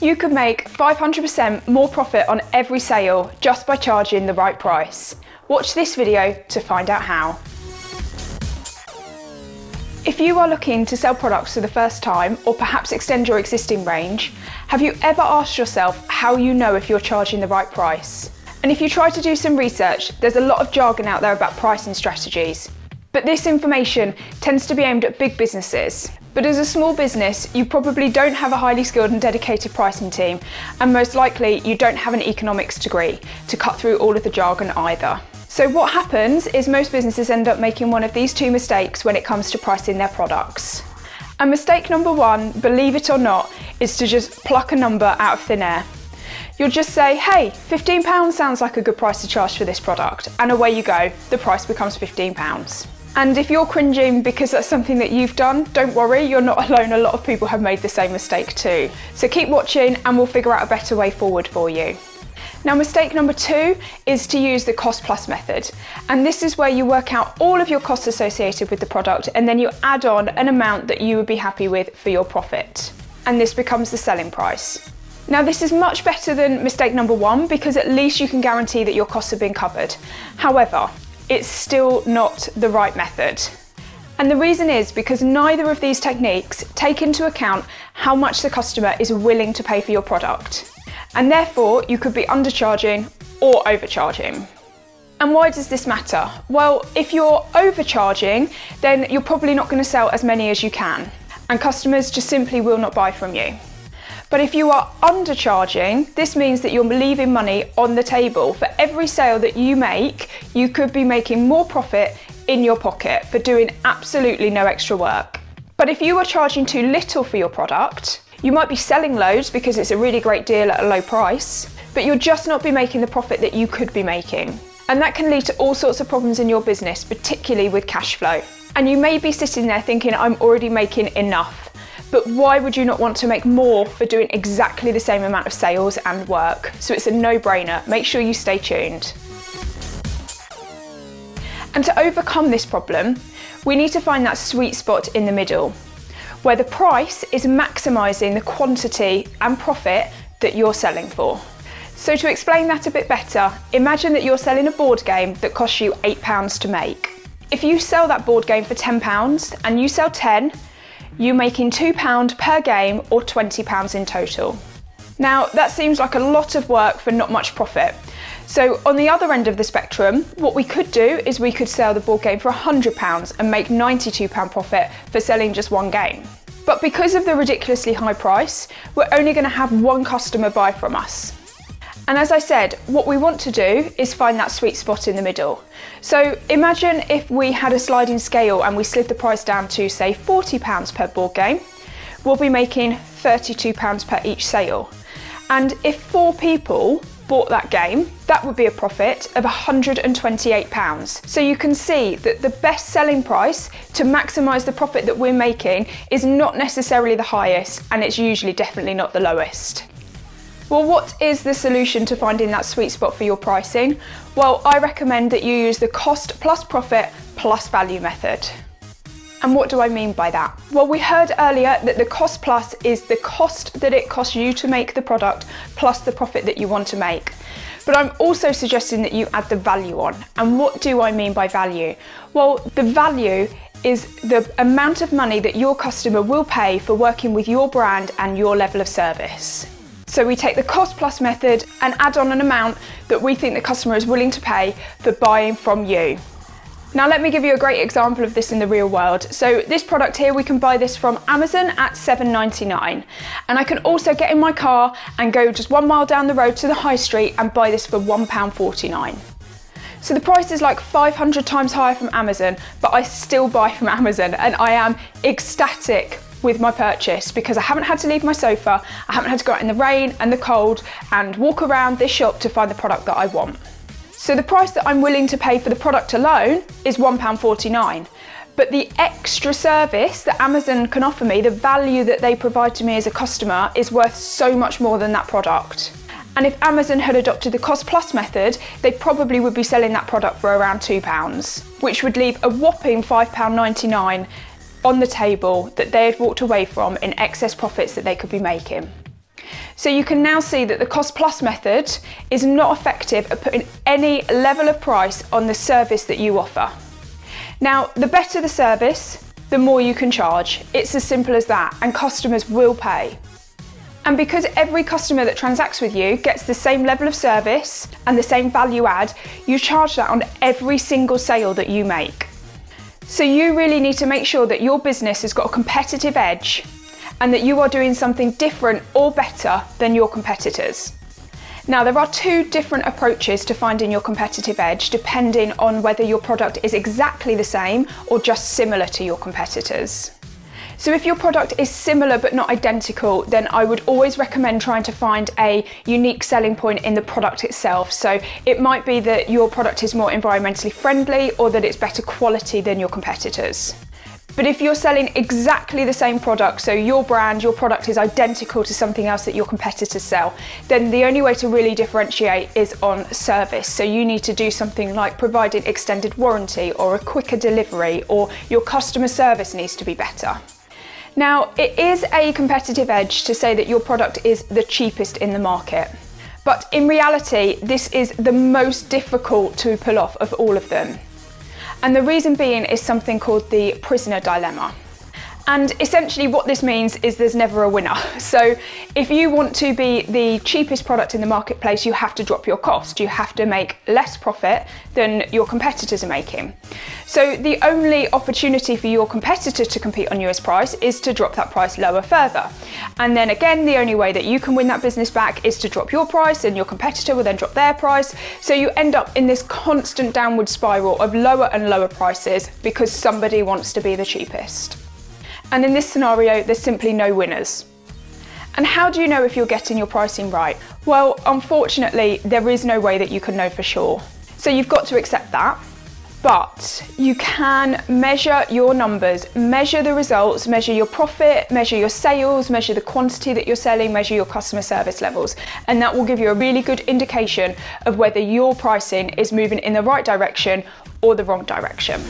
You could make 500% more profit on every sale just by charging the right price. Watch this video to find out how. If you are looking to sell products for the first time or perhaps extend your existing range, have you ever asked yourself how you know if you're charging the right price? And if you try to do some research, there's a lot of jargon out there about pricing strategies. But this information tends to be aimed at big businesses. But as a small business, you probably don't have a highly skilled and dedicated pricing team, and most likely you don't have an economics degree to cut through all of the jargon either. So what happens is most businesses end up making one of these two mistakes when it comes to pricing their products. And mistake number one, believe it or not, is to just pluck a number out of thin air. You'll just say, hey, £15 sounds like a good price to charge for this product, and away you go, the price becomes £15. And if you're cringing because that's something that you've done, don't worry, you're not alone. A lot of people have made the same mistake too. So keep watching and we'll figure out a better way forward for you. Now, mistake number two is to use the cost plus method. And this is where you work out all of your costs associated with the product and then you add on an amount that you would be happy with for your profit. And this becomes the selling price. Now, this is much better than mistake number one because at least you can guarantee that your costs have been covered. However, it's still not the right method. And the reason is because neither of these techniques take into account how much the customer is willing to pay for your product. And therefore, you could be undercharging or overcharging. And why does this matter? Well, if you're overcharging, then you're probably not going to sell as many as you can, and customers just simply will not buy from you. But if you are undercharging, this means that you're leaving money on the table. For every sale that you make, you could be making more profit in your pocket for doing absolutely no extra work. But if you are charging too little for your product, you might be selling loads because it's a really great deal at a low price, but you'll just not be making the profit that you could be making. And that can lead to all sorts of problems in your business, particularly with cash flow. And you may be sitting there thinking, I'm already making enough. But why would you not want to make more for doing exactly the same amount of sales and work? So it's a no-brainer. Make sure you stay tuned. And to overcome this problem, we need to find that sweet spot in the middle, where the price is maximising the quantity and profit that you're selling for. So to explain that a bit better, imagine that you're selling a board game that costs you £8 to make. If you sell that board game for £10 and you sell 10, you're making £2 per game or £20 in total. Now, that seems like a lot of work for not much profit. So on the other end of the spectrum, what we could do is we could sell the board game for £100 and make £92 profit for selling just one game. But because of the ridiculously high price, we're only going to have one customer buy from us. And as I said, what we want to do is find that sweet spot in the middle. So imagine if we had a sliding scale and we slid the price down to, say, £40 per board game, we'll be making £32 per each sale. And if 4 people bought that game, that would be a profit of £128. So you can see that the best selling price to maximise the profit that we're making is not necessarily the highest, and it's usually definitely not the lowest. Well, what is the solution to finding that sweet spot for your pricing? Well, I recommend that you use the cost plus profit plus value method. And what do I mean by that? Well, we heard earlier that the cost plus is the cost that it costs you to make the product plus the profit that you want to make. But I'm also suggesting that you add the value on. And what do I mean by value? Well, the value is the amount of money that your customer will pay for working with your brand and your level of service. So we take the cost plus method and add on an amount that we think the customer is willing to pay for buying from you. Now let me give you a great example of this in the real world. So this product here, we can buy this from Amazon at £7.99. And I can also get in my car and go just 1 mile down the road to the high street and buy this for £1.49. So the price is like 500 times higher from Amazon, but I still buy from Amazon and I am ecstatic with my purchase because I haven't had to leave my sofa, I haven't had to go out in the rain and the cold and walk around this shop to find the product that I want. So the price that I'm willing to pay for the product alone is £1.49. But the extra service that Amazon can offer me, the value that they provide to me as a customer, is worth so much more than that product. And if Amazon had adopted the cost plus method, they probably would be selling that product for around £2, which would leave a whopping £5.99 on the table that they had walked away from in excess profits that they could be making. So you can now see that the cost plus method is not effective at putting any level of price on the service that you offer. Now, the better the service, the more you can charge. It's as simple as that, and customers will pay. And because every customer that transacts with you gets the same level of service and the same value add, you charge that on every single sale that you make. So you really need to make sure that your business has got a competitive edge and that you are doing something different or better than your competitors. Now, there are two different approaches to finding your competitive edge depending on whether your product is exactly the same or just similar to your competitors. So if your product is similar but not identical, then I would always recommend trying to find a unique selling point in the product itself. So it might be that your product is more environmentally friendly or that it's better quality than your competitors. But if you're selling exactly the same product, so your brand, your product is identical to something else that your competitors sell, then the only way to really differentiate is on service. So you need to do something like providing extended warranty or a quicker delivery, or your customer service needs to be better. Now, it is a competitive edge to say that your product is the cheapest in the market, but in reality, this is the most difficult to pull off of all of them. And the reason being is something called the prisoner dilemma. And essentially what this means is there's never a winner. So if you want to be the cheapest product in the marketplace, you have to drop your cost. You have to make less profit than your competitors are making. So the only opportunity for your competitor to compete on you as price is to drop that price lower further. And then again, the only way that you can win that business back is to drop your price, and your competitor will then drop their price. So you end up in this constant downward spiral of lower and lower prices because somebody wants to be the cheapest. And in this scenario, there's simply no winners. And how do you know if you're getting your pricing right? Well, unfortunately, there is no way that you can know for sure. So you've got to accept that, but you can measure your numbers, measure the results, measure your profit, measure your sales, measure the quantity that you're selling, measure your customer service levels. And that will give you a really good indication of whether your pricing is moving in the right direction or the wrong direction.